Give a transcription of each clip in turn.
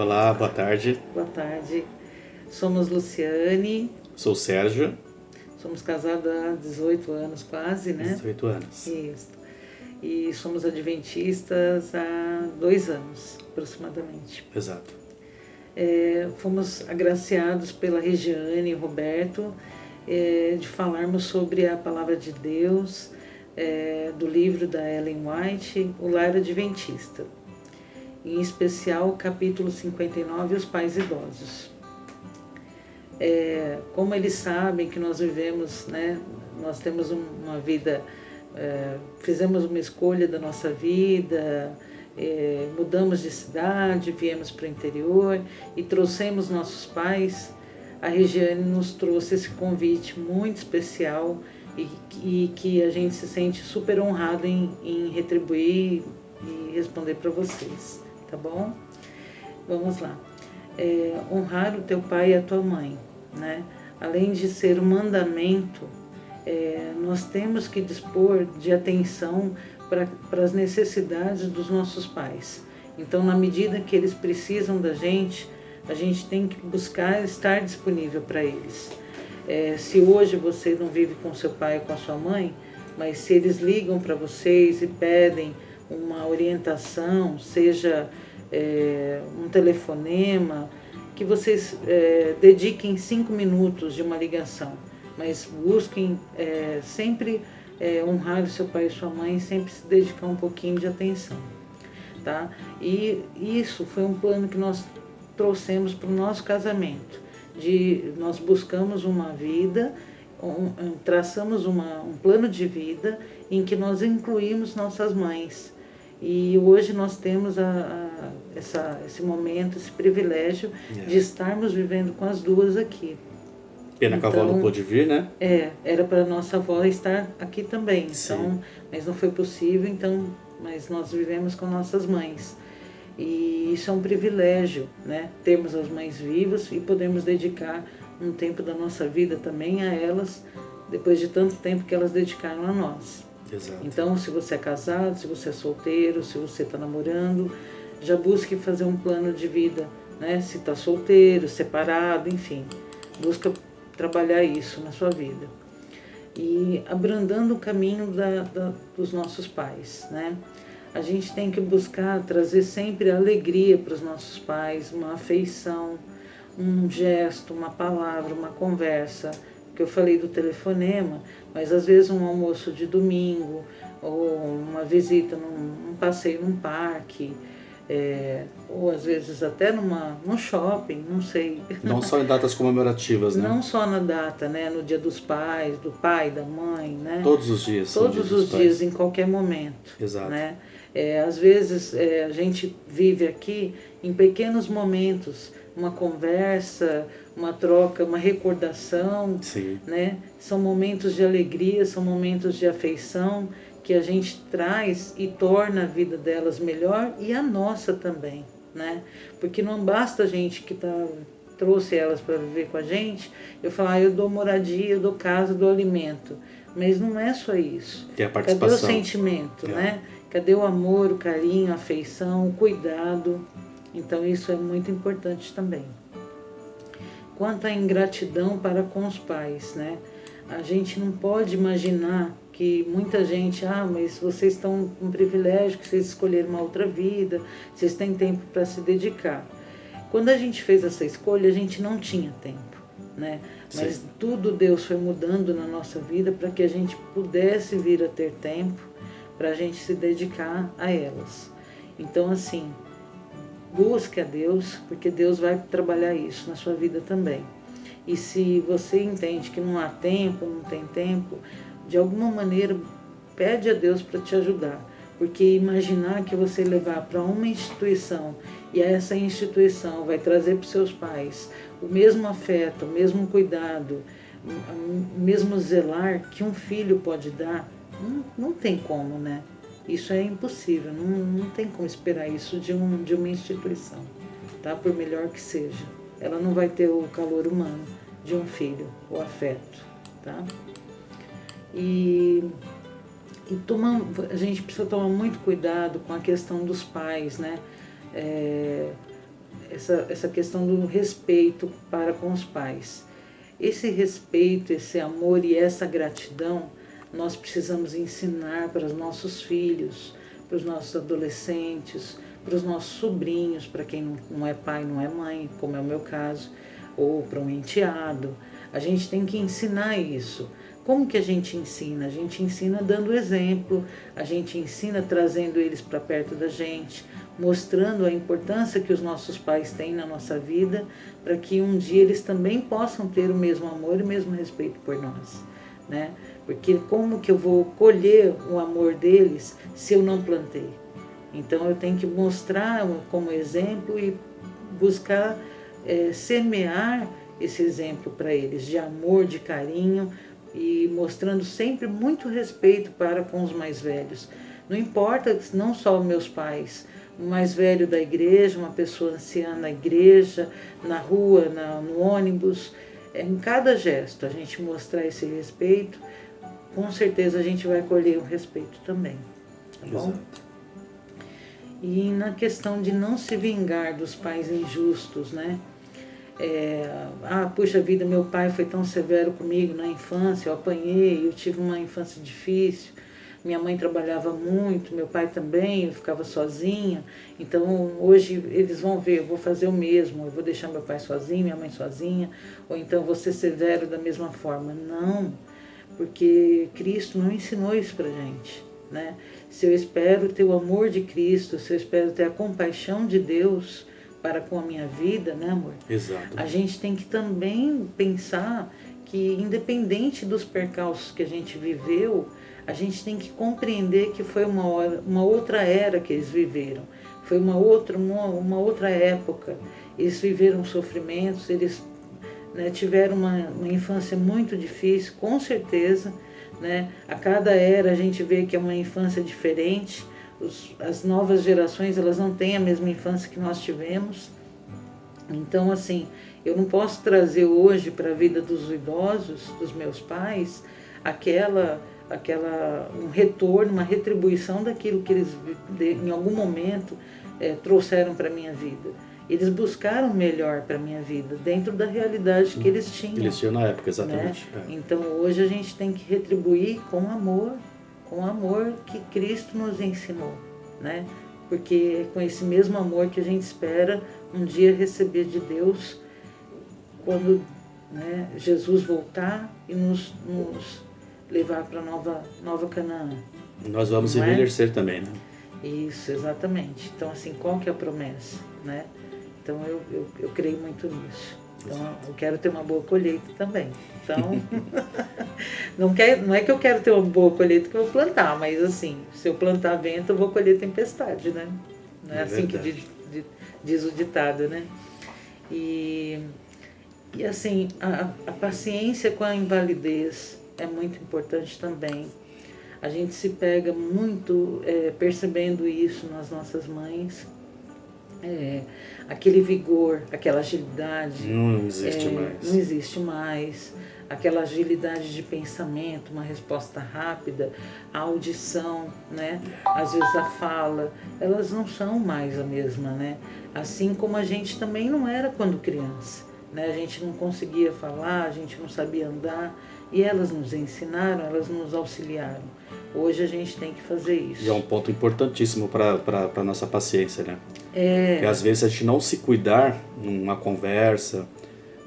Olá, boa tarde. Boa tarde. Somos Luciane, Sou o Sérgio, somos casados há 18 anos quase, né? 18 anos. Isso. E somos adventistas há 2 anos, aproximadamente. Exato. Fomos agraciados pela Regiane e Roberto de falarmos sobre a Palavra de Deus, do livro da Ellen White, O Lar Adventista. Em especial o capítulo 59, Os Pais Idosos. Como eles sabem que nós vivemos, né, nós temos uma vida, fizemos uma escolha da nossa vida, mudamos de cidade, viemos para o interior e trouxemos nossos pais, a Regiane nos trouxe esse convite muito especial e que a gente se sente super honrado em retribuir e responder para vocês. Tá bom? Vamos lá. Honrar o teu pai e a tua mãe, né? Além de ser um mandamento, nós temos que dispor de atenção para as necessidades dos nossos pais. Então, na medida que eles precisam da gente, a gente tem que buscar estar disponível para eles. Se hoje você não vive com seu pai ou com a sua mãe, mas se eles ligam para vocês e pedem uma orientação, seja um telefonema, que vocês dediquem 5 minutos de uma ligação, mas busquem sempre honrar o seu pai e sua mãe, sempre se dedicar um pouquinho de atenção, tá? E isso foi um plano que nós trouxemos para o nosso casamento, nós buscamos uma vida, traçamos um plano de vida em que nós incluímos nossas mães. E hoje nós temos esse momento, esse privilégio de estarmos vivendo com as duas aqui. Pena que a avó não pôde vir, né? Era para nossa avó estar aqui também, então, Sim. mas não foi possível, então, mas nós vivemos com nossas mães. E isso é um privilégio, né? Termos as mães vivas e podemos dedicar um tempo da nossa vida também a elas, depois de tanto tempo que elas dedicaram a nós. Exato. Então, se você é casado, se você é solteiro, se você está namorando, já busque fazer um plano de vida, né? Se está solteiro, separado, enfim, busca trabalhar isso na sua vida. E abrandando o caminho dos nossos pais, né? A gente tem que buscar trazer sempre alegria para os nossos pais, uma afeição, um gesto, uma palavra, uma conversa. Que eu falei do telefonema, mas às vezes um almoço de domingo, ou uma visita num passeio num parque, ou às vezes até num shopping, não sei. Não só em datas comemorativas, né? Não só na data, né? No dia dos pais, do pai, da mãe, né? Todos os dias. Todos os dias, em qualquer momento. Exato. Né? Às vezes a gente vive aqui em pequenos momentos, uma conversa, uma troca, uma recordação, Sim. Né? São momentos de alegria, são momentos de afeição que a gente traz e torna a vida delas melhor e a nossa também, né? Porque não basta a gente que trouxe elas para viver com a gente, eu falar, eu dou moradia, eu dou casa, eu dou alimento, mas não é só isso. Tem a participação. Cadê o sentimento, né? Cadê o amor, o carinho, a afeição, o cuidado? Então isso é muito importante também. Quanto à ingratidão para com os pais, né? A gente não pode imaginar que muita gente, mas vocês estão com um privilégio, que vocês escolheram uma outra vida, vocês têm tempo para se dedicar. Quando a gente fez essa escolha, a gente não tinha tempo, né? Mas Sim. tudo Deus foi mudando na nossa vida para que a gente pudesse vir a ter tempo para a gente se dedicar a elas. Então, assim, busque a Deus, porque Deus vai trabalhar isso na sua vida também. E se você entende que não há tempo, não tem tempo, de alguma maneira pede a Deus para te ajudar. Porque imaginar que você levar para uma instituição e essa instituição vai trazer para os seus pais o mesmo afeto, o mesmo cuidado, o mesmo zelar que um filho pode dar, não tem como, né? Isso é impossível, não tem como esperar isso de uma instituição, tá? Por melhor que seja. Ela não vai ter o calor humano de um filho, o afeto, tá? E a gente precisa tomar muito cuidado com a questão dos pais, né? essa questão do respeito para com os pais. Esse respeito, esse amor e essa gratidão, nós precisamos ensinar para os nossos filhos, para os nossos adolescentes, para os nossos sobrinhos, para quem não é pai, não é mãe, como é o meu caso, ou para um enteado. A gente tem que ensinar isso. Como que a gente ensina? A gente ensina dando exemplo, a gente ensina trazendo eles para perto da gente, mostrando a importância que os nossos pais têm na nossa vida, para que um dia eles também possam ter o mesmo amor e o mesmo respeito por nós, né? Porque como que eu vou colher o amor deles se eu não plantei? Então eu tenho que mostrar como exemplo e buscar semear esse exemplo para eles de amor, de carinho, e mostrando sempre muito respeito para com os mais velhos. Não importa, não só os meus pais, o mais velho da igreja, uma pessoa anciã na igreja, na rua, no ônibus, em cada gesto a gente mostrar esse respeito, com certeza a gente vai colher o respeito também, tá bom? Exato. E na questão de não se vingar dos pais injustos, né? Puxa vida, meu pai foi tão severo comigo na infância, eu apanhei, eu tive uma infância difícil, minha mãe trabalhava muito, meu pai também, eu ficava sozinha, então hoje eles vão ver, eu vou fazer o mesmo, eu vou deixar meu pai sozinho, minha mãe sozinha, ou então vou ser severo da mesma forma. Não, porque Cristo não ensinou isso pra gente, né? Se eu espero ter o amor de Cristo, se eu espero ter a compaixão de Deus para com a minha vida, né, amor? Exato. A gente tem que também pensar que, independente dos percalços que a gente viveu, a gente tem que compreender que foi uma outra era que eles viveram. Foi uma outra época. Eles viveram sofrimentos, eles, né, tiveram uma infância muito difícil, com certeza, né? A cada era a gente vê que é uma infância diferente. As novas gerações, elas não têm a mesma infância que nós tivemos. Então, assim, eu não posso trazer hoje para a vida dos idosos, dos meus pais, um retorno, uma retribuição daquilo que eles, em algum momento, trouxeram para a minha vida. Eles buscaram o melhor para a minha vida, dentro da realidade que eles tinham. Eles tinham na época, exatamente. Né? Então, hoje a gente tem que retribuir com o amor que Cristo nos ensinou, né? Porque é com esse mesmo amor que a gente espera um dia receber de Deus quando, né, Jesus voltar e nos levar para nova Canaã. Nós vamos Não é? envelhecer também, né? Isso, exatamente. Então, assim, qual que é a promessa, né? Então, eu creio muito nisso. Então, eu quero ter uma boa colheita também. Então, não é que eu quero ter uma boa colheita que eu vou plantar, mas assim, se eu plantar vento, eu vou colher tempestade, né? Não é assim verdade. que diz o ditado, né? E assim, a paciência com a invalidez é muito importante também. A gente se pega muito percebendo isso nas nossas mães. Aquele vigor, aquela agilidade. Não existe mais. Não existe mais. Aquela agilidade de pensamento, uma resposta rápida, a audição, né? Às vezes a fala, elas não são mais a mesma, né? Assim como a gente também não era quando criança, né? A gente não conseguia falar, a gente não sabia andar, e elas nos ensinaram, elas nos auxiliaram. Hoje a gente tem que fazer isso. E é um ponto importantíssimo para a nossa paciência, né? Porque às vezes a gente não se cuidar numa conversa,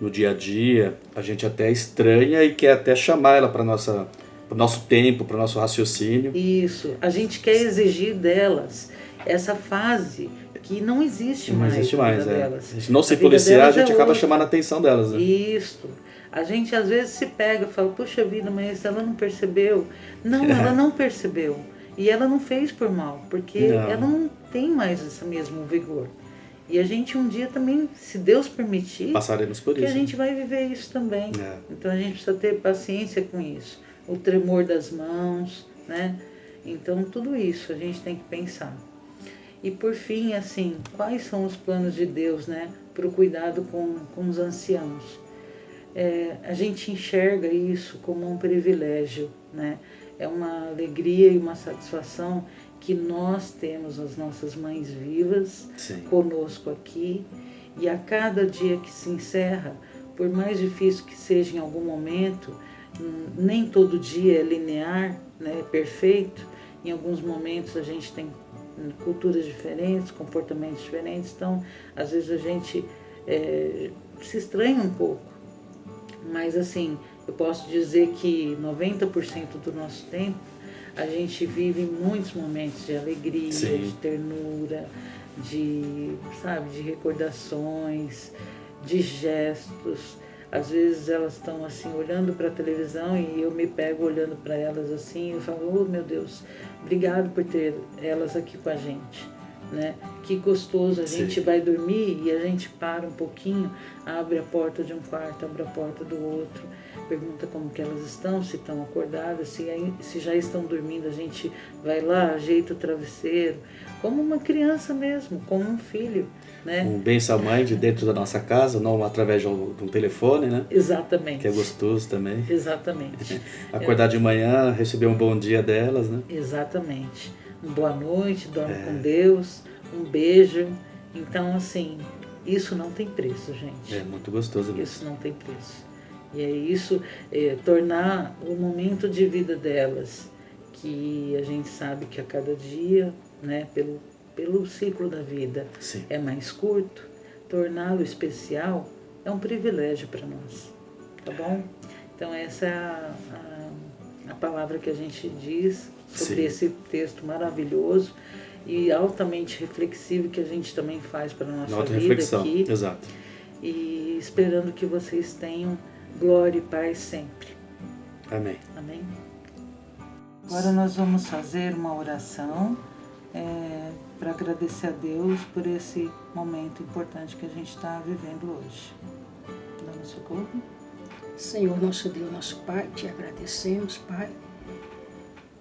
no dia a dia, a gente até estranha e quer até chamar ela para o nosso tempo, para o nosso raciocínio. Isso. A gente quer exigir delas essa fase que não existe mais. Não existe mais, delas. Se não se policiar, a gente acaba chamando a atenção delas, né? Isso. A gente às vezes se pega e fala, puxa vida, mas ela não percebeu. Não, ela não percebeu. E ela não fez por mal, porque ela não tem mais esse mesmo vigor. E a gente um dia também, se Deus permitir, passaremos por isso. Que a gente vai viver isso também. É. Então a gente precisa ter paciência com isso. O tremor das mãos, né? Então tudo isso a gente tem que pensar. E por fim, assim, quais são os planos de Deus, né? Para o cuidado com os anciãos. A gente enxerga isso como um privilégio, né? É uma alegria e uma satisfação que nós temos as nossas mães vivas. Sim. Conosco aqui, E a cada dia que se encerra, por mais difícil que seja em algum momento, nem todo dia é linear, né, perfeito. Em alguns momentos a gente tem culturas diferentes, comportamentos diferentes, então às vezes a gente se estranha um pouco. Mas assim, eu posso dizer que 90% do nosso tempo a gente vive muitos momentos de alegria, Sim. de ternura, de recordações, de gestos. Às vezes elas estão assim olhando para a televisão e eu me pego olhando para elas assim e falo, oh meu Deus, obrigado por ter elas aqui com a gente, né? Que gostoso, a gente vai dormir e a gente para um pouquinho, abre a porta de um quarto, abre a porta do outro, pergunta como que elas estão, se estão acordadas, se já estão dormindo, a gente vai lá, ajeita o travesseiro, como uma criança mesmo, como um filho, né? Um benção à mãe de dentro da nossa casa, não através de um telefone, né? Exatamente. Que é gostoso também. Exatamente. Acordar de manhã, receber um bom dia delas, né? Exatamente. Uma boa noite, dorme com Deus, um beijo. Então, assim, isso não tem preço, gente. É muito gostoso mesmo. Isso não tem preço. E é isso, tornar o momento de vida delas, que a gente sabe que a cada dia, né, pelo ciclo da vida, Sim. é mais curto, torná-lo especial é um privilégio para nós, tá bom? Então essa é a palavra que a gente diz sobre Sim. esse texto maravilhoso e altamente reflexivo que a gente também faz para a nossa vida aqui. Exato. E esperando que vocês tenham glória e paz sempre. Amém. Amém? Agora nós vamos fazer uma oração para agradecer a Deus por esse momento importante que a gente está vivendo hoje. Dando socorro. Senhor, nosso Deus, nosso Pai, te agradecemos, Pai,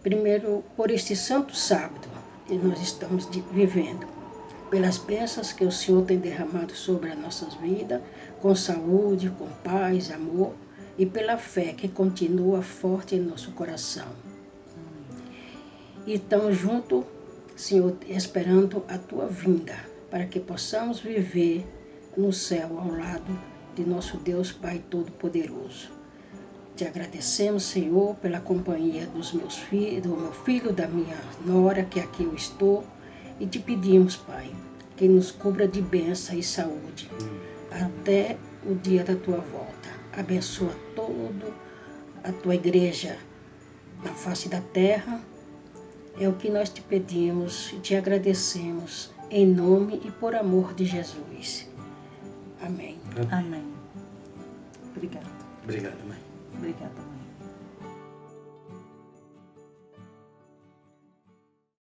primeiro por este santo sábado que nós estamos vivendo, pelas bênçãos que o Senhor tem derramado sobre as nossas vidas, com saúde, com paz, amor, e pela fé que continua forte em nosso coração. E estamos juntos, Senhor, esperando a Tua vinda, para que possamos viver no céu ao lado de nosso Deus Pai Todo-Poderoso. Te agradecemos, Senhor, pela companhia dos meus filhos, do meu filho, da minha nora, que aqui eu estou, e te pedimos, Pai, que nos cubra de bênção e saúde até o dia da Tua volta. Abençoa toda a Tua igreja na face da terra. É o que nós te pedimos e te agradecemos em nome e por amor de Jesus. Amém. Amém. Obrigada. Obrigado, mãe. Obrigada, mãe.